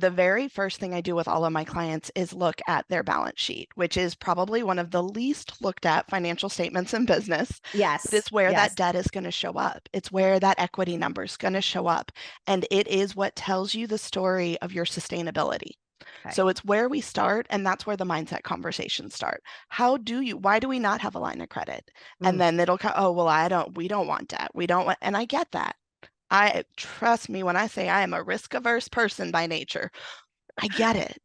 The very first thing I do with all of my clients is look at their balance sheet, which is probably one of the least looked at financial statements in business, but Yes. it's where that Yes. debt is going to show up. It's where that equity number is going to show up. And it is what tells you the story of your sustainability. Okay. So it's where we start, and that's where the mindset conversations start. Why do we not have a line of credit? And Mm. then it'll come, oh, well, we don't want debt. We don't want, and I get that. I trust me when I say I am a risk averse person by nature. I get it,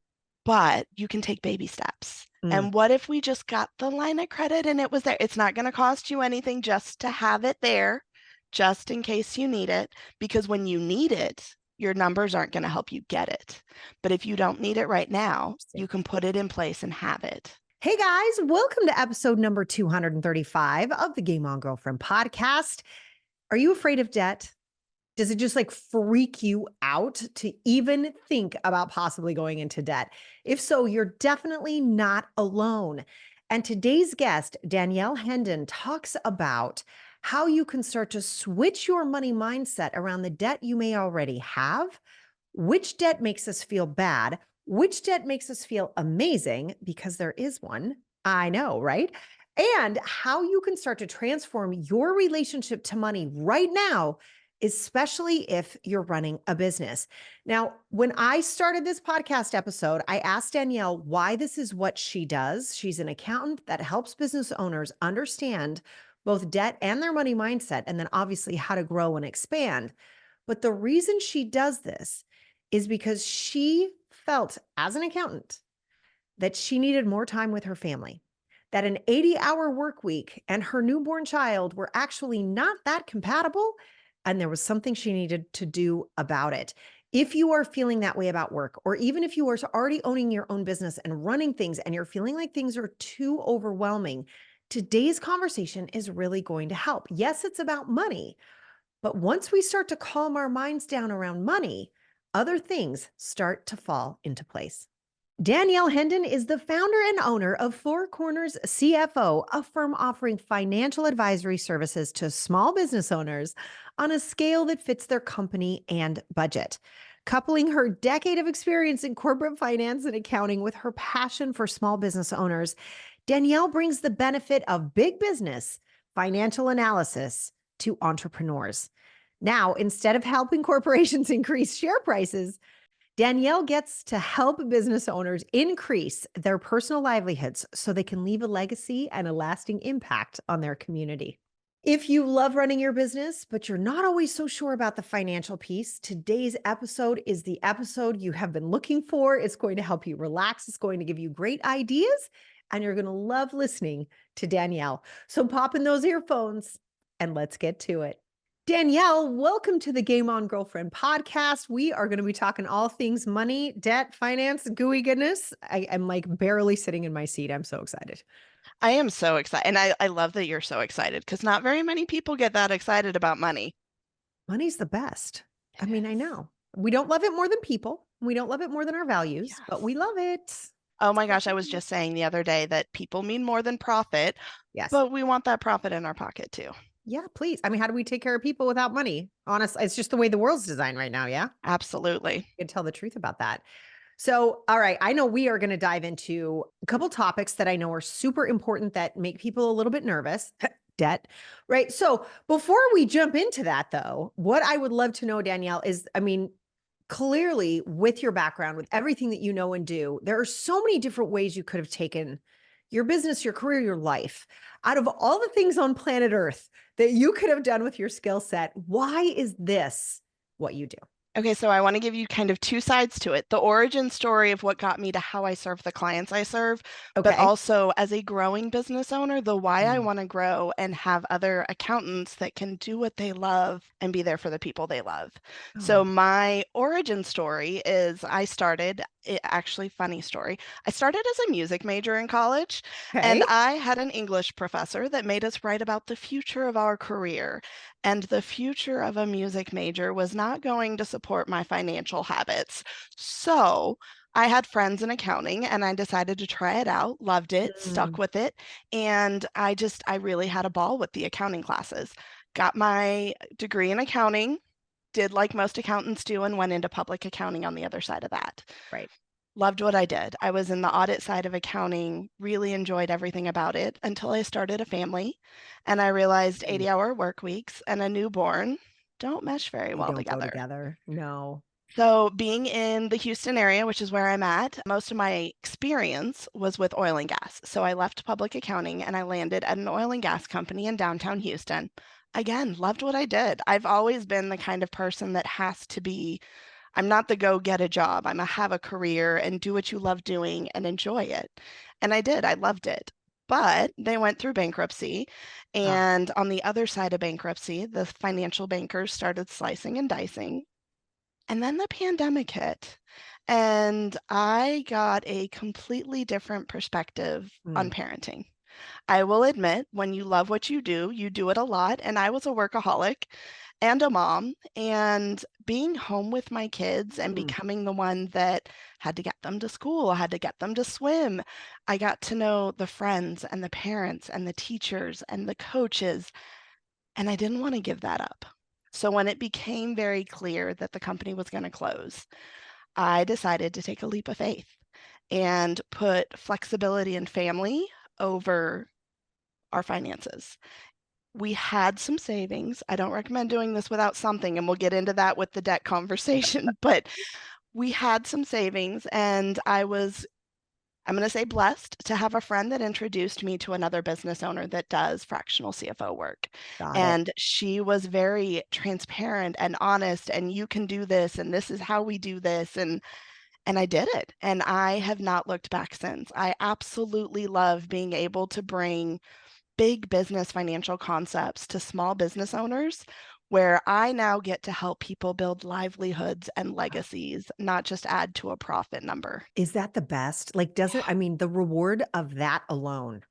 but you can take baby steps. Mm. And what if we just got the line of credit and it was there? It's not going to cost you anything just to have it there, just in case you need it, because when you need it, your numbers aren't going to help you get it. But if you don't need it right now, you can put it in place and have it. Hey guys, welcome to episode number 235 of the Game On Girlfriend podcast. Are you afraid of debt? Does it just like freak you out to even think about possibly going into debt? If so, you're definitely not alone. And today's guest, Danielle Hendon, talks about how you can start to switch your money mindset around the debt you may already have. Which debt makes us feel bad? Which debt makes us feel amazing? Because there is one. I know, right? And how you can start to transform your relationship to money right now, especially if you're running a business. Now, when I started this podcast episode, I asked Danielle why this is what she does. She's an accountant that helps business owners understand both debt and their money mindset, and then obviously how to grow and expand. But the reason she does this is because she felt as an accountant that she needed more time with her family, that an 80-hour work week and her newborn child were actually not that compatible. And there was something she needed to do about it. If you are feeling that way about work, or even if you are already owning your own business and running things and you're feeling like things are too overwhelming, today's conversation is really going to help. Yes, it's about money, but once we start to calm our minds down around money, other things start to fall into place. Danielle Hendon is the founder and owner of Corners CFO, a firm offering financial advisory services to small business owners on a scale that fits their company and budget. Coupling her decade of experience in corporate finance and accounting with her passion for small business owners, Danielle brings the benefit of big business financial analysis to entrepreneurs. Now, instead of helping corporations increase share prices, Danielle gets to help business owners increase their personal livelihoods so they can leave a legacy and a lasting impact on their community. If you love running your business, but you're not always so sure about the financial piece, today's episode is the episode you have been looking for. It's going to help you relax. It's going to give you great ideas, and you're going to love listening to Danielle. So pop in those earphones and let's get to it. Danielle, welcome to the Game On Girlfriend podcast. We are going to be talking all things money, debt, finance, gooey goodness. I am like barely sitting in my seat. I'm so excited. I am so excited. And I love that you're so excited because not very many people get that excited about money. Money's the best. I It mean, I is. know we don't love it more than people. We don't love it more than our values, but we Yes. love it. Oh It's my what gosh, I we was do. just saying the other day that people mean more than profit, Yes. but we want that profit in our pocket too. Yeah, please. I mean, how do we take care of people without money? Honestly, it's just the way the world's designed right now. Yeah. Absolutely. You can tell the truth about that. So, all right, I know we are going to dive into a couple topics that I know are super important that make people a little bit nervous. Debt, right? So, before we jump into that, though, what I would love to know, Danielle, is I mean, clearly with your background, with everything that you know and do, there are so many different ways you could have taken your business, your career, your life. Out of all the things on planet Earth that you could have done with your skill set, why is this what you do? Okay, so I want to give you kind of two sides to it. The origin story of what got me to how I serve the clients I serve, but Okay. also as a growing business owner, the why I Mm. want to grow and have other accountants that can do what they love and be there for the people they love. So Oh, my origin story is actually funny story. I started as a music major in college, and okay. I had an English professor that made us write about the future of our career. And the future of a music major was not going to support my financial habits. So I had friends in accounting and I decided to try it out, loved it, stuck Mm. with it. And I really had a ball with the accounting classes. Got my degree in accounting, did like most accountants do and went into public accounting on the other side of that. Right. Loved what I did. I was in the audit side of accounting, really enjoyed everything about it until I started a family and I realized Mm. 80-hour work weeks and a newborn don't mesh very They well don't go together. together. No. So, being in the Houston area, which is where I'm at, most of my experience was with oil and gas. So, I left public accounting and I landed at an oil and gas company in downtown Houston. Again, loved what I did. I've always been the kind of person that has to be, I'm not the go get a job. I'm a have a career and do what you love doing and enjoy it. And I did. I loved it. But they went through bankruptcy. Ah, And on the other side of bankruptcy, the financial bankers started slicing and dicing. And then the pandemic hit, and I got a completely different perspective on mm, parenting. I will admit, when you love what you do it a lot. And I was a workaholic and a mom, and being home with my kids and mm. becoming the one that had to get them to school, had to get them to swim. I got to know the friends and the parents and the teachers and the coaches, and I didn't want to give that up. So when it became very clear that the company was going to close, I decided to take a leap of faith and put flexibility and family over our finances. We had some savings. I don't recommend doing this without something, and we'll get into that with the debt conversation, but we had some savings, and I'm going to say blessed to have a friend that introduced me to another business owner that does fractional CFO work. Got it. And she was very transparent and honest, and you can do this, and this is how we do this. And I did it. And I have not looked back since. I absolutely love being able to bring big business financial concepts to small business owners where I now get to help people build livelihoods and legacies, not just add to a profit number. Is that the best? Like, doesn't I mean, the reward of that alone,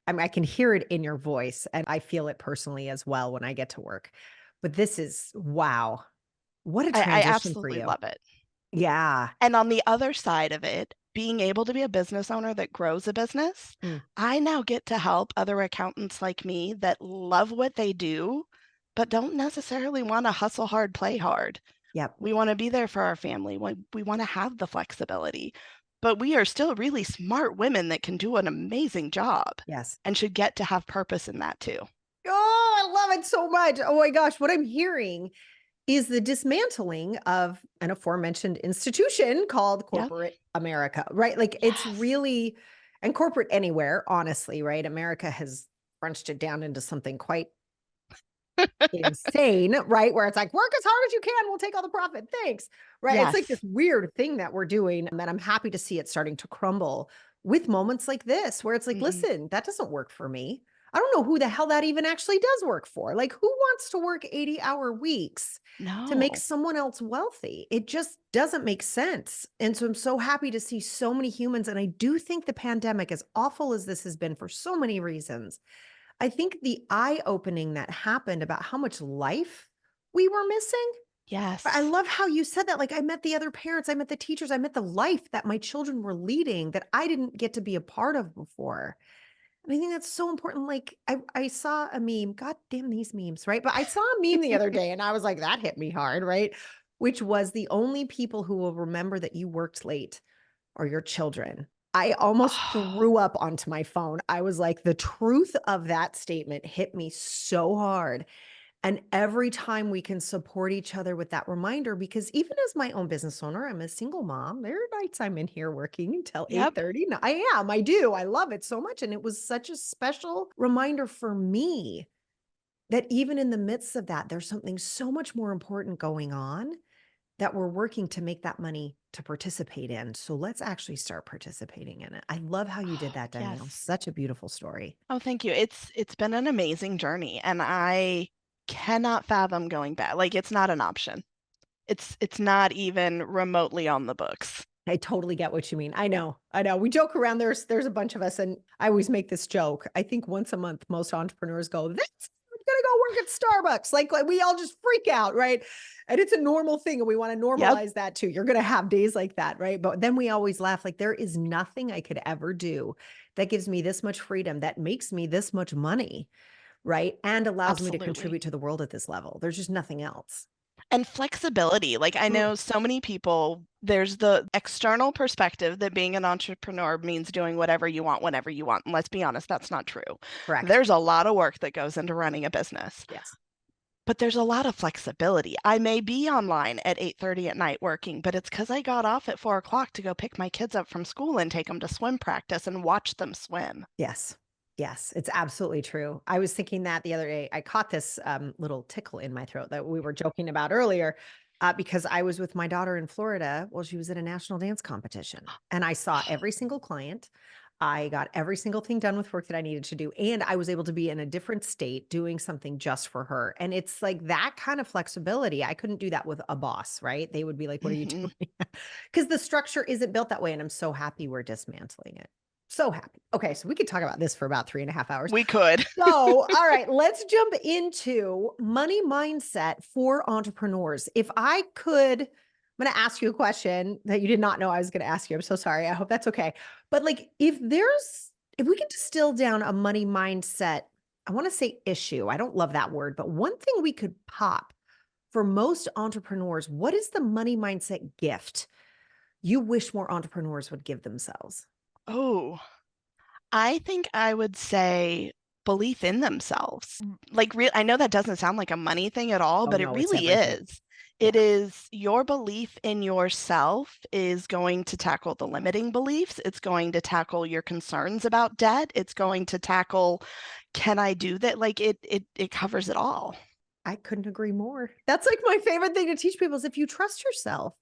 I mean, I can hear it in your voice, and I feel it personally as well when I get to work. But this is wow. What a I transition for absolutely you. love it. Yeah. And on the other side of it, being able to be a business owner that grows a business, Mm, I now get to help other accountants like me that love what they do, but don't necessarily want to hustle hard, play hard. yep. We want to be there for our family. We want to have the flexibility, but we are still really smart women that can do an amazing job Yes. and should get to have purpose in that too. Oh, I love it so much. Oh my gosh, what I'm hearing is the dismantling of an aforementioned institution called Yep. corporate America, right? Like it's Yes. really, and corporate anywhere, honestly, right? America has crunched it down into something quite insane, right? Where it's like, work as hard as you can, we'll take all the profit. Thanks. Right. It's like this Yes. weird thing that we're doing. And that I'm happy to see it starting to crumble with moments like this, where it's like, Hmm. listen, that doesn't work for me. I don't know who the hell that even actually does work for. Like, who wants to work 80-hour weeks to make No. someone else wealthy? It just doesn't make sense. And so I'm so happy to see so many humans. And I do think the pandemic, as awful as this has been for so many reasons, I think the eye opening that happened about how much life we were missing. I Yes. love how you said that. Like, I met the other parents, I met the teachers, I met the life that my children were leading that I didn't get to be a part of before. And I think that's so important. Like, I saw a meme, God damn these memes, right? But I saw a meme the other day and I was like, that hit me hard, right? Which was the only people who will remember that you worked late or your children. I almost Oh, threw up onto my phone. I was like, the truth of that statement hit me so hard. And every time we can support each other with that reminder, because even as my own business owner, I'm a single mom. There are nights I'm in here working until yep. 8:30. No, I am. I do. I love it so much. And it was such a special reminder for me that even in the midst of that, there's something so much more important going on that we're working to make that money to participate in. So let's actually start participating in it. I love how you did Oh, that, Danielle. yes. Such a beautiful story. Oh, thank you. It's been an amazing journey, and I cannot fathom going back. Like it's not an option. It's not even remotely on the books. I totally get what you mean. I know. I know. We joke around. There's a bunch of us, and I always make this joke. I think once a month, most entrepreneurs go, "That's I'm gonna go work at Starbucks." Like we all just freak out, right? And it's a normal thing, and we want to Yep. normalize that too. You're gonna have days like that, right? But then we always laugh. Like there is nothing I could ever do that gives me this much freedom, that makes me this much money, right? And allows me to Absolutely. contribute to the world at this level. There's just nothing else. And flexibility. Like I Mm, know so many people, there's the external perspective that being an entrepreneur means doing whatever you want whenever you want. And let's be honest, that's not true. correct. There's a lot of work that goes into running a business, Yes. but there's a lot of flexibility. I may be online at 8:30 at night working, but it's because I got off at 4 o'clock to go pick my kids up from school and take them to swim practice and watch them swim. Yes. Yes, it's absolutely true. I was thinking that the other day. I caught this little tickle in my throat that we were joking about earlier because I was with my daughter in Florida while she was at a national dance competition. And I saw every single client. I got every single thing done with work that I needed to do. And I was able to be in a different state doing something just for her. And it's like that kind of flexibility. I couldn't do that with a boss, right? They would be like, what are you Hmm. doing? Because the structure isn't built that way. And I'm so happy we're dismantling it. So happy. Okay, so we could talk about this for about 3.5 hours. We could. So, all right, let's jump into money mindset for entrepreneurs. If I could, I'm going to ask you a question that you did not know I was going to ask you. I'm so sorry. I hope that's okay. But like, if we can distill down a money mindset, I want to say issue. I don't love that word, but one thing we could pop for most entrepreneurs, what is the money mindset gift you wish more entrepreneurs would give themselves? Oh, I think I would say belief in themselves. Like, I know that doesn't sound like a money thing at all, Oh but it no, it's really everything. is. Yeah. It is your belief in yourself is going to tackle the limiting beliefs. It's going to tackle your concerns about debt. It's going to tackle, can I do that? Like it covers it all. I couldn't agree more. That's like my favorite thing to teach people is if you trust yourself,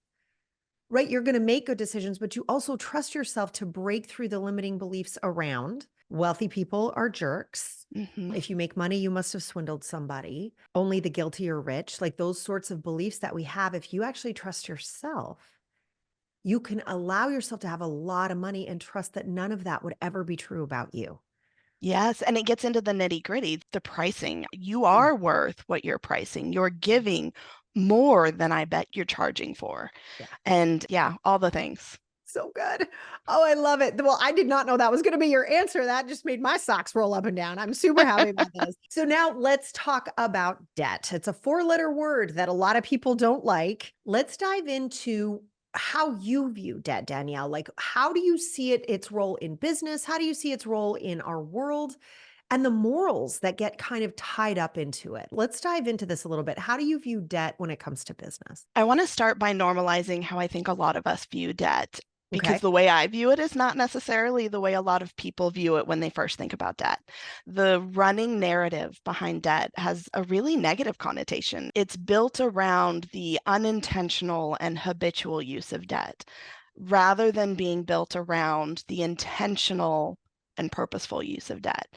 right, you're going to make good decisions, but you also trust yourself to break through the limiting beliefs around wealthy people are jerks. Hmm. If you make money, you must have swindled somebody. Only the guilty are rich. Like those sorts of beliefs that we have. If you actually trust yourself, you can allow yourself to have a lot of money and trust that none of that would ever be true about you. Yes, and it gets into the nitty-gritty, the pricing. You Mm, are worth what you're pricing. You're giving more than I bet you're charging for. yeah. And yeah, all the things. So good. Oh, I love it. Well, I did not know that was going to be your answer. That just made my socks roll up and down. I'm super happy about this. So now let's talk about debt. It's a four-letter word that a lot of people don't like. Let's dive into how you view debt, Danielle. Like, how do you see its role in business? How do you see its role in our world? And the morals that get kind of tied up into it. Let's dive into this a little bit. How do you view debt when it comes to business? I want to start by normalizing how I think a lot of us view debt, because Okay. the way I view it is not necessarily the way a lot of people view it when they first think about debt. The running narrative behind debt has a really negative connotation. It's built around the unintentional and habitual use of debt rather than being built around the intentional and purposeful use of debt.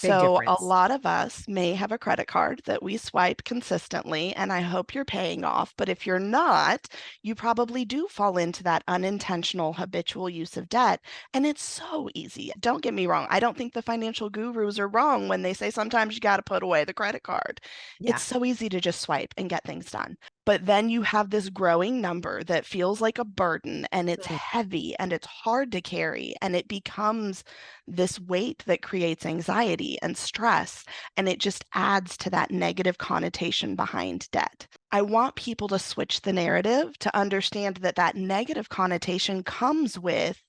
Big So a difference. lot of us may have a credit card that we swipe consistently, and I hope you're paying off. But if you're not, you probably do fall into that unintentional habitual use of debt. And it's so easy. Don't get me wrong. I don't think the financial gurus are wrong when they say sometimes you got to put away the credit card. It's Yeah. so easy to just swipe and get things done. But then you have this growing number that feels like a burden and it's Mm, heavy and it's hard to carry and it becomes this weight that creates anxiety and stress, and it just adds to that negative connotation behind debt. I want people to switch the narrative to understand that that negative connotation comes with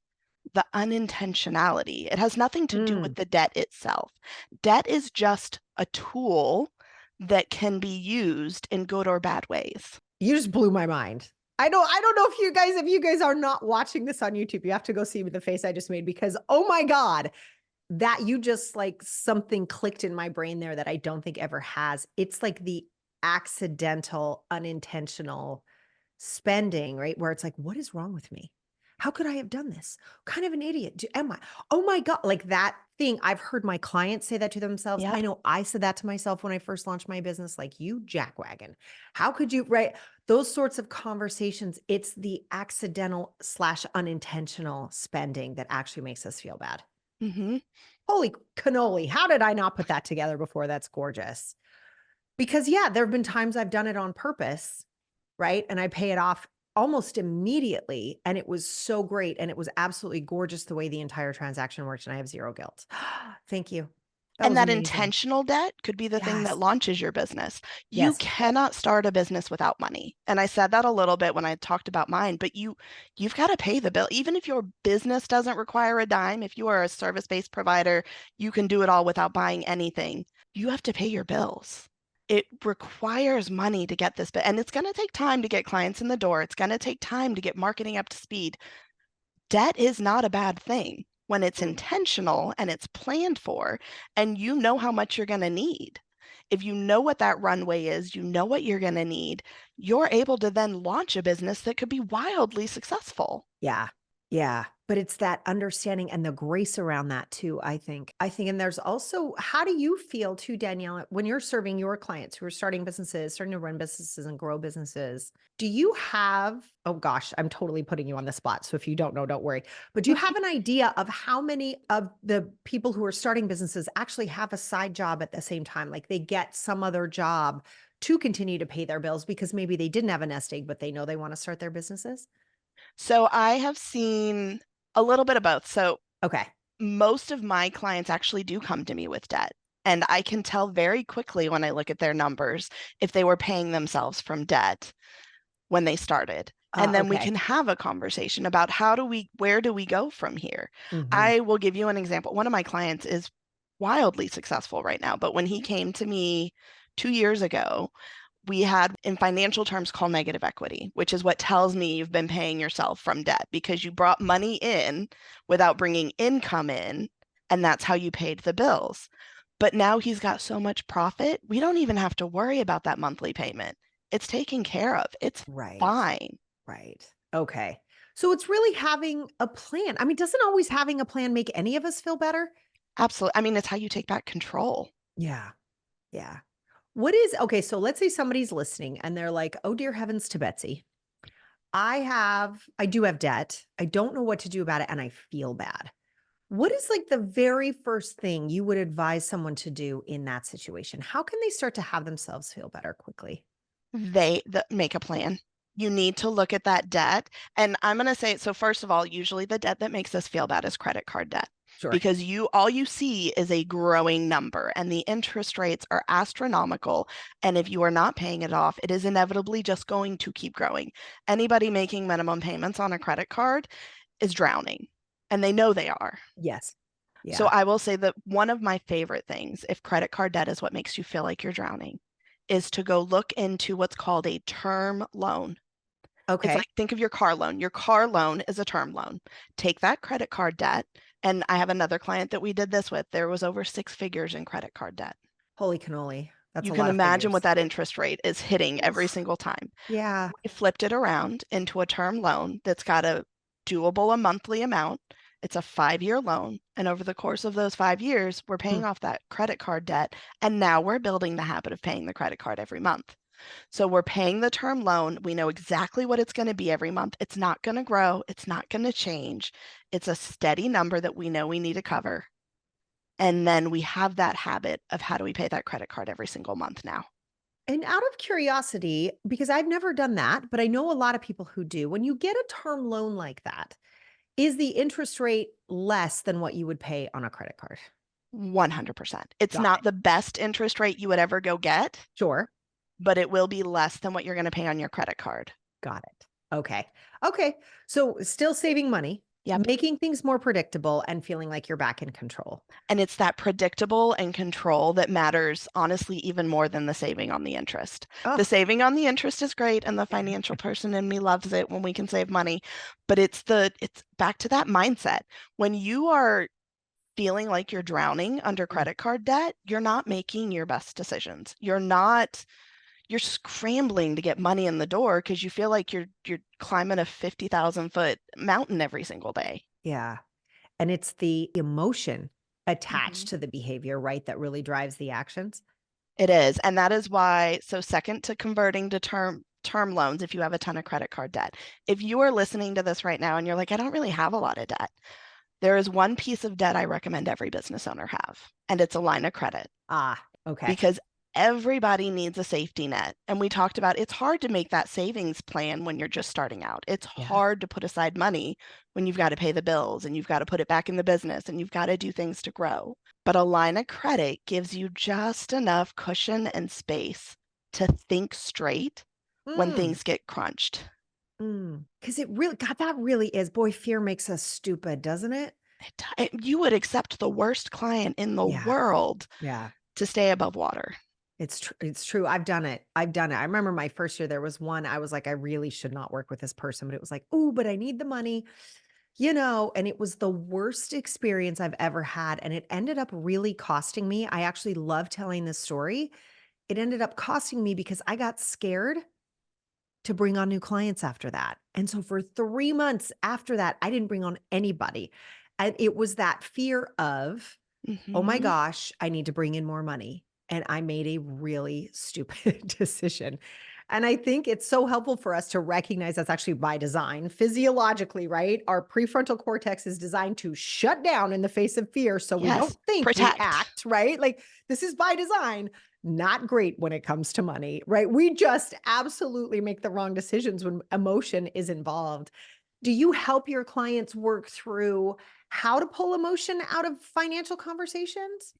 the unintentionality. It has nothing to do with mm. the debt itself. Debt is just a tool that can be used in good or bad ways. You just blew my mind. I don't know if you guys are not watching this on YouTube, you have to go see the face I just made because oh my God, that you just like something clicked in my brain there that I don't think ever has. It's like the accidental, unintentional spending, right? Where it's like, what is wrong with me? How could I have done this? What kind of an idiot am I? Oh my God. Like that thing. I've heard my clients say that to themselves. I Yep. know I said that to myself when I first launched my business, like you jackwagon. How could you, right? Those sorts of conversations, it's the accidental slash unintentional spending that actually makes us feel bad. Hmm. Holy cannoli. How did I not put that together before? That's gorgeous. Because yeah, there have been times I've done it on purpose, right? And I pay it off almost immediately. And it was so great. And it was absolutely gorgeous the way the entire transaction worked. And I have zero guilt. Thank you. That And was that amazing. intentional debt could be the thing that Yes. launches your business. You Yes. cannot start a business without money. And I said that a little bit when I talked about mine, but you've got to pay the bill. Even if your business doesn't require a dime, if you are a service-based provider, you can do it all without buying anything. You have to pay your bills. It requires money to get this, and it's going to take time to get clients in the door. It's going to take time to get marketing up to speed. Debt is not a bad thing when it's intentional and it's planned for, and you know how much you're going to need. If you know what that runway is, you know what you're going to need, you're able to then launch a business that could be wildly successful. Yeah. Yeah. But it's that understanding and the grace around that too, I think. And there's also, how do you feel too, Danielle, when you're serving your clients who are starting businesses, starting to run businesses and grow businesses? Do you have, oh gosh, I'm totally putting you on the spot. So if you don't know, don't worry. But do you have an idea of how many of the people who are starting businesses actually have a side job at the same time? Like they get some other job to continue to pay their bills because maybe they didn't have a nest egg, but they know they want to start their businesses? So I have seen a little bit of both. So Okay. most of my clients actually do come to me with debt. And I can tell very quickly when I look at their numbers if they were paying themselves from debt when they started. And then we Okay. can have a conversation about where do we go from here? Mhm. I will give you an example. One of my clients is wildly successful right now, but when he came to me 2 years ago, we had in financial terms called negative equity, which is what tells me you've been paying yourself from debt because you brought money in without bringing income in, and that's how you paid the bills. But now he's got so much profit, we don't even have to worry about that monthly payment. It's taken care of. It's Right. fine. Right. Okay. So it's really having a plan. I mean, doesn't always having a plan make any of us feel better? Absolutely. I mean, it's how you take back control. Yeah. Yeah. What is okay, so let's say somebody's listening and they're like, "Oh dear heavens to Betsy. I do have debt. I don't know what to do about it and I feel bad." What is like the very first thing you would advise someone to do in that situation? How can they start to have themselves feel better quickly? Make a plan. You need to look at that debt. And I'm going to say, so first of all, usually the debt that makes us feel bad is credit card debt Sure. because all you see is a growing number and the interest rates are astronomical. And if you are not paying it off, it is inevitably just going to keep growing. Anybody making minimum payments on a credit card is drowning and they know they are. Yes. So Yeah. I will say that one of my favorite things, if credit card debt is what makes you feel like you're drowning, is to go look into what's called a term loan. It's like, Okay. think of your car loan. Your car loan is a term loan. Take that credit card debt. And I have another client that we did this with. There was over 6 figures in credit card debt. Holy cannoli. That's You a can lot of imagine what figures. that interest rate is hitting every Oof. single time. Yeah. We flipped it around into a term loan that's got a doable a monthly amount. It's a 5-year loan. And over the course of those 5 years, we're Mm. paying off that credit card debt. And now we're building the habit of paying the credit card every month. So we're paying the term loan. We know exactly what it's going to be every month. It's not going to grow. It's not going to change. It's a steady number that we know we need to cover. And then we have that habit of how do we pay that credit card every single month now? And out of curiosity, because I've never done that, but I know a lot of people who do, when you get a term loan like that, is the interest rate less than what you would pay on a credit card? 100%. It's Got not it. the best interest rate you would ever go get, Sure. but it will be less than what you're going to pay on your credit card. Got it. Okay. Okay. So still saving money, Yep. making things more predictable, and feeling like you're back in control. And it's that predictable and control that matters, honestly, even more than the saving on the interest. The Oh, saving on the interest is great, and the financial person in me loves it when we can save money. But it's back to that mindset. When you are feeling like you're drowning under mm, credit card debt, you're not making your best decisions. You're scrambling to get money in the door because you feel like you're climbing a 50,000-foot mountain every single day. yeah. And it's the emotion attached Mhm. to the behavior, right? That really drives the actions. It is. And that is why, so second to converting to term loans, if you have a ton of credit card debt. If you are listening to this right now and you're like, I don't really have a lot of debt, there is one piece of debt I recommend every business owner have, and it's a line of credit Ah, okay. because everybody needs a safety net. And we talked about it's hard to make that savings plan when you're just starting out. It's Yeah. hard to put aside money when you've got to pay the bills and you've got to put it back in the business and you've got to do things to grow. But a line of credit gives you just enough cushion and space to think straight when Mm. things get crunched. Because it really, God, that really is. Boy, fear makes us stupid, doesn't it? You would accept the worst client in the Yeah. world Yeah. to stay above water. It's true. I've done it. I've done it. I remember my first year, there was one, I was like, I really should not work with this person, but it was like, oh, but I need the money, and it was the worst experience I've ever had. And it ended up really costing me. I actually love telling this story. It ended up costing me because I got scared to bring on new clients after that. And so for 3 months after that, I didn't bring on anybody. And it was that fear of, oh my Hmm. gosh, I need to bring in more money. And I made a really stupid decision. And I think it's so helpful for us to recognize that's actually by design. Physiologically, right? Our prefrontal cortex is designed to shut down in the face of fear. So we don't Yes, think, we protect. act, right? Like this is by design, not great when it comes to money, right? We just absolutely make the wrong decisions when emotion is involved. Do you help your clients work through how to pull emotion out of financial conversations?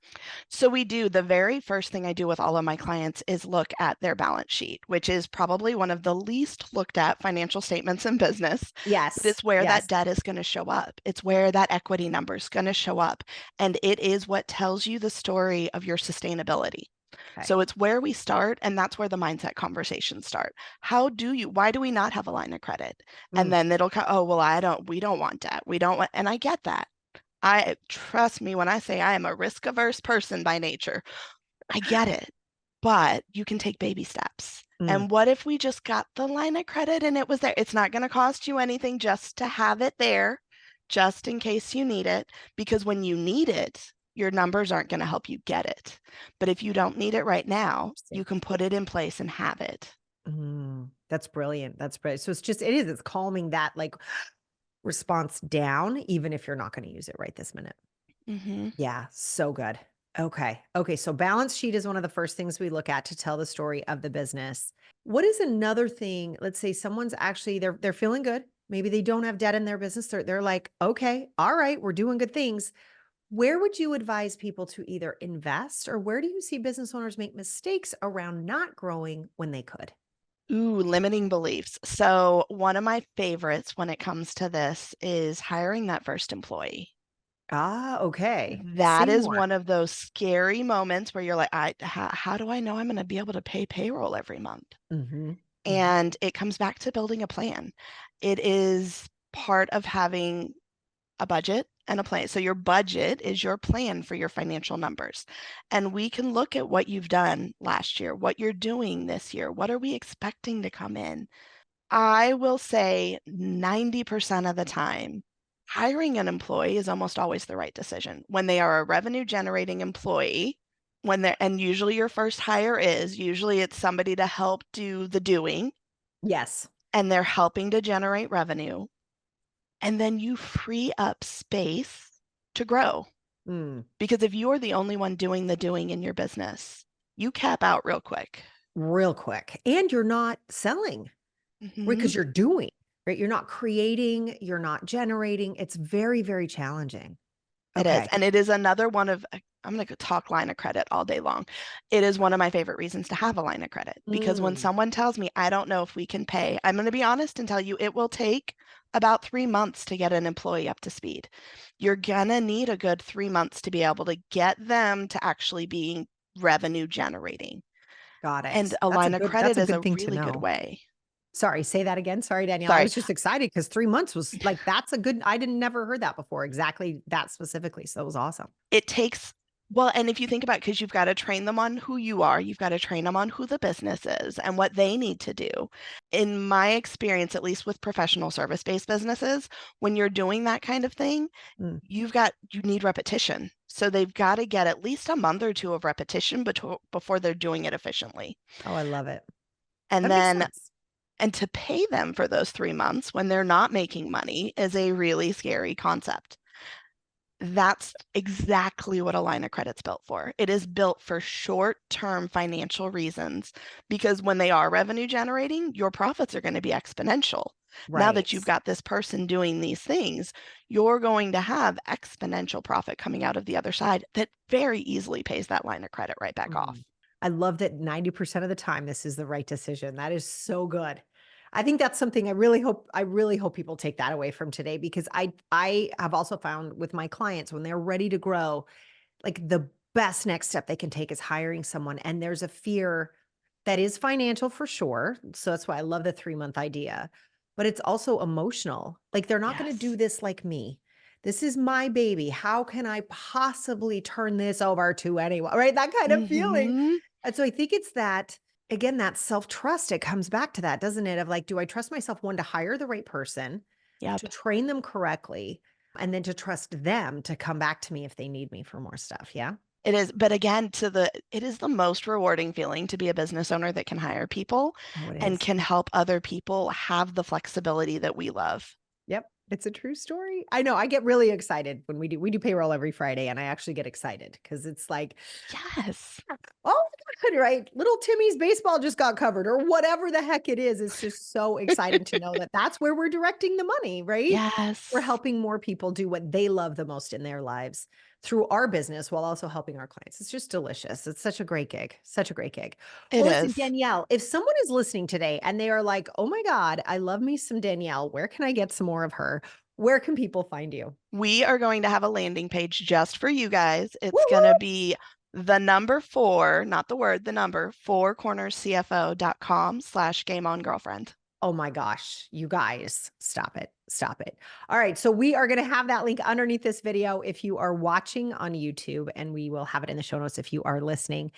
So we do the very first thing I do with all of my clients is look at their balance sheet, which is probably one of the least looked at financial statements in business, but Yes. it's where that Yes. debt is going to show up. It's where that equity number is going to show up. And it is what tells you the story of your sustainability. Okay. So it's where we start, and that's where the mindset conversations start. Why do we not have a line of credit? And Mm, then it'll come, oh, well, we don't want debt. We don't want, and I get that. I trust me when I say I am a risk averse person by nature. I get it, but you can take baby steps. mm. And what if we just got the line of credit and it was there? It's not going to cost you anything just to have it there, just in case you need it, because when you need it, your numbers aren't going to help you get it. But if you don't need it right now, you Interesting. can put it in place and have it. That's brilliant. That's brilliant. So it's calming that like response down, even if you're not going to use it right this minute. Hmm. Yeah, so good. Okay. Okay. So balance sheet is one of the first things we look at to tell the story of the business. What is another thing? Let's say someone's actually they're feeling good. Maybe they don't have debt in their business. They're like, okay, all right, we're doing good things. Where would you advise people to either invest or where do you see business owners make mistakes around not growing when they could? Ooh, limiting beliefs. So, one of my favorites when it comes to this is hiring that first employee. Ah, okay. That Say is more. one of those scary moments where you're like, how do I know I'm going to be able to pay payroll every month? Mhm. Mhm. And it comes back to building a plan. It is part of having a budget and a plan. So your budget is your plan for your financial numbers. And we can look at what you've done last year, what you're doing this year, what are we expecting to come in? I will say 90% of the time, hiring an employee is almost always the right decision. When they are a revenue generating employee, and usually your first hire is, usually it's somebody to help do the doing, Yes. and they're helping to generate revenue. And then you free up space to grow. Mm. Because if you're the only one doing the doing in your business, you cap out real quick. Real quick. And you're not selling. Right, Hmm. because you're doing, right? You're not creating, you're not generating. It's very, very challenging. It is. Okay. And it is another one of, I'm going to talk line of credit all day long. It is one of my favorite reasons to have a line of credit because when Mm, someone tells me, I don't know if we can pay, I'm going to be honest and tell you it will take about 3 months to get an employee up to speed. You're going to need a good 3 months to be able to get them to actually being revenue generating. got And it. a That's a line of good that's credit a is good a thing to really good know. way. Sorry, say that again. Sorry, Danielle. I Sorry, was just excited because 3 months was like, that's a good, I didn't never heard that before. Exactly that specifically. So that was awesome. it takes well, and if you think about because you've got to train them on who you are, you've got to train them on who the business is and what they need to do. In my experience, at least with professional service-based businesses, when you're doing that kind of thing, Mm. you need repetition. So they've got to get at least a month or two of repetition before they're doing it efficiently. Oh, I love it. And That makes then sense. and to pay them for those 3 months when they're not making money is a really scary concept. That's exactly what a line of credit's built for. It is built for short-term financial reasons because when they are revenue generating, your profits are going to be exponential. Now that Right. you've got this person doing these things, you're going to have exponential profit coming out of the other side that very easily pays that line of credit right back Mm. off. I love that 90% of the time this is the right decision. That is so good. I think that's something I really hope people take that away from today because I have also found with my clients when they're ready to grow, like the best next step they can take is hiring someone. And there's a fear that is financial for sure. So that's why I love the 3-month idea, but it's also emotional. Like they're not going to do Yes. this like me. This is my baby. How can I possibly turn this over to anyone? Right? That kind of feeling. Mm-hmm. And so I think it's that, again, that self trust. It comes back to that, doesn't it? Of like, do I trust myself, one, to hire the right person, Yep. to train them correctly, and then to trust them to come back to me if they need me for more stuff. Yeah. It is, but again, it is the most rewarding feeling to be a business owner that can hire people Oh, it and is. can help other people have the flexibility that we love. Yep, it's a true story. I know, I get really excited when we do payroll every Friday, and I actually get excited because it's like, Yes. "Oh my god," right? Little Timmy's baseball just got covered or whatever the heck it is. It's just so exciting to know that that's where we're directing the money, right? We're Yes, helping more people do what they love the most in their lives through our business while also helping our clients. It's just delicious. It's such a great gig, such a great gig. it Well, listen, is. Danielle, if someone is listening today and they are like, "Oh my god, I love me some Danielle. Where can I get some more of her?" Where can people find you? We are going to have a landing page just for you guys. Woo It's going to woo. be the number four, not the word, the number four cornerscfo.com/game on girlfriend. Oh my gosh, you guys, stop it. Stop it. All right. So we are going to have that link underneath this video if you are watching on YouTube, and we will have it in the show notes if you are listening.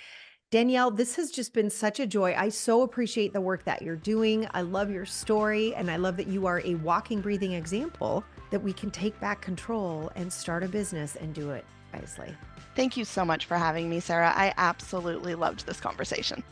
Danielle, this has just been such a joy. I so appreciate the work that you're doing. I love your story, and I love that you are a walking, breathing example that we can take back control and start a business and do it wisely. Thank you so much for having me, Sarah. I absolutely loved this conversation.